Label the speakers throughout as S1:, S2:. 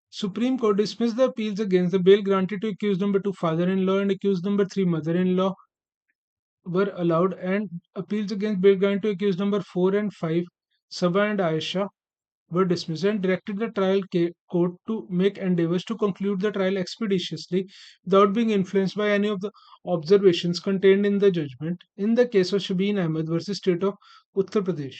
S1: Supreme Court dismissed the appeals against the bail granted to accused number 2 father-in-law and accused number 3 mother-in-law were allowed, and appeals against bail granted to accused number 4 and 5 Sabah and Aisha were dismissed, and directed the trial court to make endeavors to conclude the trial expeditiously without being influenced by any of the observations contained in the judgment in the case of Shabeen Ahmed versus State of Uttar Pradesh.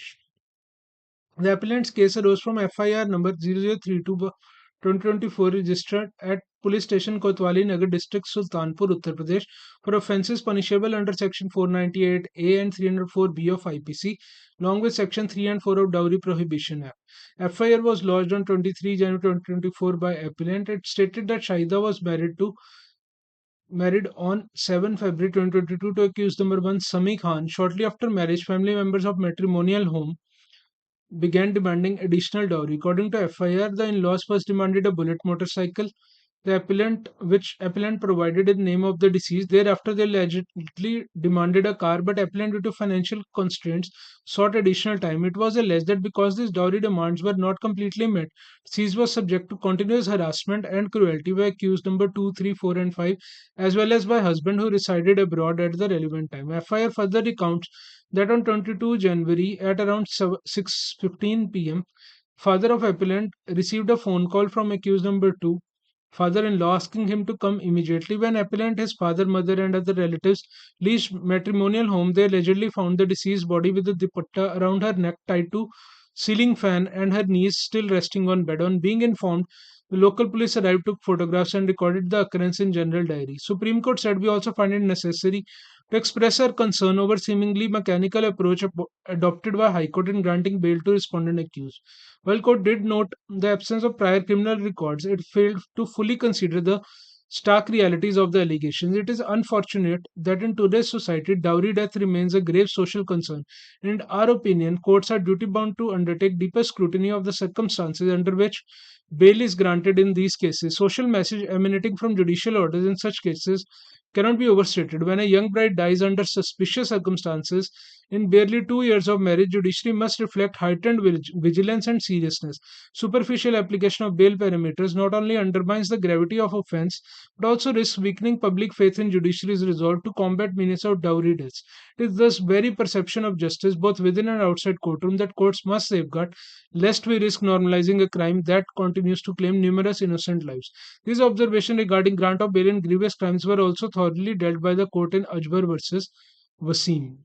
S1: The appellant's case arose from FIR number 0032/2024 registered at Police Station Kotwali Nagar District, Sultanpur, Uttar Pradesh for offences punishable under Section 498A and 304B of IPC, along with Section 3 and 4 of Dowry Prohibition Act. FIR was lodged on 23 January 2024 by appellant. It stated that Shaida was married on 7 February 2022 to accused number 1 Sami Khan. Shortly after marriage, family members of matrimonial home began demanding additional dowry. According to FIR, the in-laws first demanded a bullet motorcycle, which appellant provided in name of the deceased. Thereafter, they allegedly demanded a car, but appellant, due to financial constraints, sought additional time. It was alleged that because these dowry demands were not completely met, deceased was subject to continuous harassment and cruelty by accused number 2, 3, 4, and 5, as well as by husband who resided abroad at the relevant time. FIR further recounts that on 22 January at around 6:15 p.m., father of appellant received a phone call from accused number 2, father-in-law, asking him to come immediately. When appellant, his father, mother, and other relatives reached matrimonial home, they allegedly found the deceased body with a dupatta around her neck tied to ceiling fan and her knees still resting on bed. On being informed, the local police arrived, took photographs, and recorded the occurrence in general diary. Supreme Court said we also find it necessary to express our concern over seemingly mechanical approach adopted by High Court in granting bail to respondent accused. While court did note the absence of prior criminal records, it failed to fully consider the stark realities of the allegations. It is unfortunate that in today's society, dowry death remains a grave social concern. In our opinion, courts are duty bound to undertake deeper scrutiny of the circumstances under which bail is granted in these cases. Social message emanating from judicial orders in such cases cannot be overstated. When a young bride dies under suspicious circumstances in barely 2 years of marriage, judiciary must reflect heightened vigilance and seriousness. Superficial application of bail parameters not only undermines the gravity of offense but also risks weakening public faith in judiciary's resolve to combat menace of dowry deaths. It is thus very perception of justice, both within and outside courtroom, that courts must safeguard, lest we risk normalizing a crime that continues to claim numerous innocent lives. These observations regarding grant of bail in grievous crimes were also thoroughly dealt by the court in Ajbar versus Wasim.